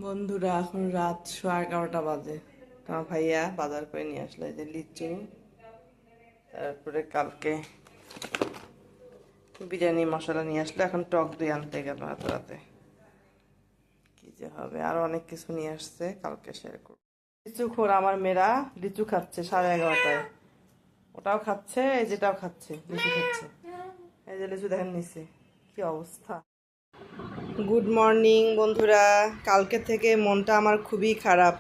বন্ধুরা এখন রাত 11:30 বাজে। তোমার ভাইয়া বাজার করে নিয়ে আসলো এই যে লিচু, তারপরে কালকে বিরিয়ানি মশলা নিয়ে আসলো, এখন টক দই আনতে গেল এত রাতে। কি যে হবে, আরো অনেক কিছু নিয়ে আসছে, কালকে শেয়ার করবো। লিচু খোর আমার মেয়েরা লিচু খাচ্ছে 11:30টায়, ওটাও খাচ্ছে, এই যেটাও খাচ্ছে, লিচু খাচ্ছে। এই যে লিচু দেখেন নিচে কি অবস্থা। গুড মর্নিং বন্ধুরা। কালকে থেকে মনটা আমার খুবই খারাপ।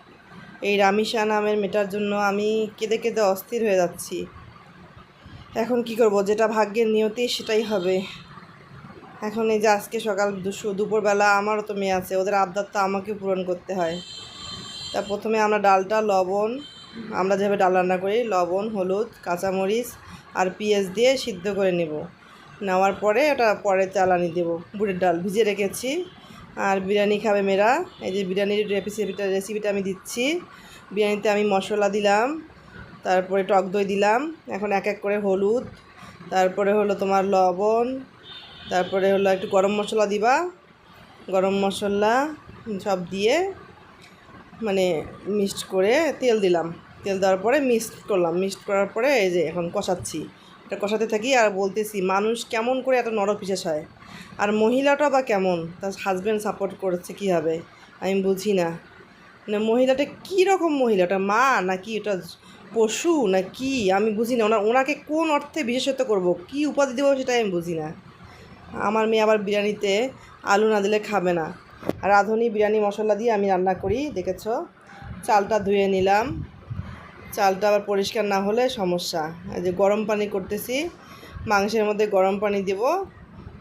এই রামিসা নামের মেয়েটার জন্য আমি কেঁদে কেঁদে অস্থির হয়ে যাচ্ছি। এখন কি করব, যেটা ভাগ্যের নিয়তি সেটাই হবে। এখন এই যে আজকে সকাল দুপুরবেলা আমারও তো মেয়ে আছে, ওদের আবদার তো আমাকে পূরণ করতে হয়। তা প্রথমে আমরা ডালটা আমরা যেভাবে ডাল রান্না করি, লবণ, হলুদ, কাঁচামরিচ আর পেঁয়াজ দিয়ে সিদ্ধ করে নেব। নেওয়ার পরে ওটা পরে চালানি দেবো। বুটের ডাল ভিজিয়ে রেখেছি। আর বিরিয়ানি খাবে মেয়েরা, এই যে বিরিয়ানির রেসিপিটা আমি দিচ্ছি। বিরিয়ানিতে আমি মশলা দিলাম, তারপরে টক দই দিলাম। এখন এক এক করে হলুদ, তারপরে হলো তোমার লবণ, তারপরে হলো একটু গরম মশলা দিবা, গরম মশলা সব দিয়ে মানে মিক্সড করে তেল দিলাম। তেল দেওয়ার পরে মিক্সড করার পরে এই যে এখন কষাচ্ছি। এটা কষাতে থাকি আর বলতেছি মানুষ কেমন করে এত নরপিশাচ হয়, আর মহিলাটা বা কেমন, তার হাজব্যান্ড সাপোর্ট করেছে কীভাবে আমি বুঝি না। মানে মহিলাটা কী রকম মহিলাটা, মা নাকি এটা পশু না কি আমি বুঝি না। ওনাকে কোন অর্থে বিশেষত্ব করব, কি উপাধি দেবো সেটাই আমি বুঝি না। আমার মেয়ে আবার বিরিয়ানিতে আলু না দিলে খাবে না। রাঁধুনি বিরিয়ানি মশলা দিয়ে আমি রান্না করি, দেখেছো। চালটা ধুয়ে নিলাম, চালটা আবার পরিষ্কার না হলে সমস্যা। এই যে গরম পানি করতেছি, মাংসের মধ্যে গরম পানি দেব।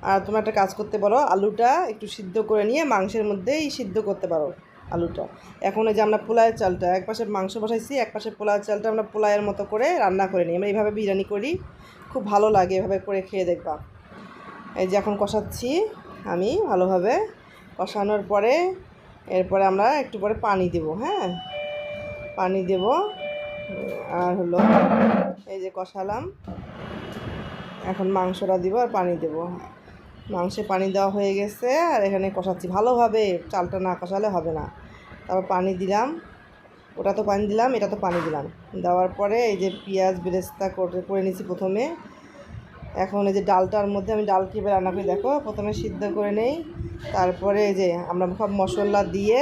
আর তোমরা একটা কাজ করতে পারো, আলুটা একটু সিদ্ধ করে নিয়ে মাংসের মধ্যেই সিদ্ধ করতে পারো আলুটা। এখন এই যে আমরা পোলাওয়ের চালটা, এক পাশে মাংস বসাইছি, এক পাশে পোলাওয়ের চালটা আমরা পোলাওয়ের মতো করে রান্না করে নিই। আমরা এইভাবে বিরিয়ানি করি, খুব ভালো লাগে, এভাবে করে খেয়ে দেখবা। এই যে এখন কষাচ্ছি আমি ভালোভাবে। কষানোর পরে এরপরে আমরা একটু পরে পানি দেব। হ্যাঁ, পানি দেব। আর হলো এই যে কষালাম, এখন মাংসটা দিব আর পানি দেব। মাংসে পানি দেওয়া হয়ে গেছে, আর এখানে কষাচ্ছি ভালোভাবে, চালটা না কষালে হবে না। তারপর পানি দিলাম, ওটা তো পানি দিলাম, এটা তো পানি দিলাম। দেওয়ার পরে এই যে পেঁয়াজ বেরেস্তা করে নিয়েছি প্রথমে। এখন এই যে ডালটার মধ্যে আমি ডাল কীভাবে রান্না করি দেখো, প্রথমে সিদ্ধ করে নেই, তারপরে এই যে আমরা সব মশলা দিয়ে,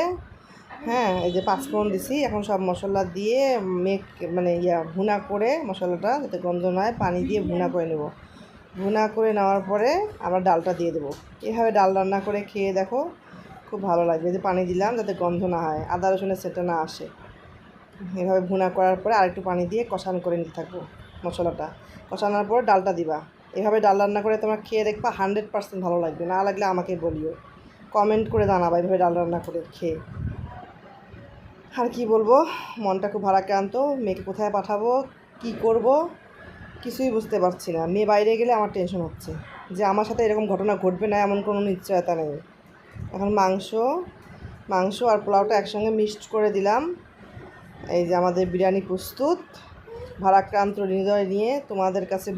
হ্যাঁ এই যে পাঁচফোড়ন দিছি, এখন সব মশলা দিয়ে ভুনা করে মশলাটা যাতে গন্ধ নয়, পানি দিয়ে ভুনা করে নেব। ভুনা করে নেওয়ার পরে আমরা ডালটা দিয়ে দেবো। এভাবে ডাল রান্না করে খেয়ে দেখো, খুব ভালো লাগবে। যে পানি দিলাম যাতে গন্ধ না হয়, আদা রসুনের সেটা না আসে। এভাবে ভুনা করার পরে আরেকটু পানি দিয়ে কষানো করে নিতে থাকবো মশলাটা। কষানোর পর ডালটা দিবা। এভাবে ডাল রান্না করে তোমার খেয়ে দেখবা 100% ভালো লাগবে। না লাগলে আমাকে বলিও, কমেন্ট করে জানাবা এভাবে ডাল রান্না করে খেয়ে। আর কি বলবো, মনটা খুব ভারাক্রান্ত। মেয়েকে কোথায় পাঠাবো, কি করব, কিছুই বুঝতে পারছি না। মেয়ে বাইরে গেলে আমার টেনশন হচ্ছে যে আমার সাথে এরকম ঘটনা ঘটবে না, এমন কোনো নিশ্চয়তা নেই। এখন মাংস আর পোলাওটা একসঙ্গে মিক্সড করে দিলাম। এই যে আমাদের বিরিয়ানি প্রস্তুত। ভারাক্রান্ত হৃদয় নিয়ে তোমাদের কাছে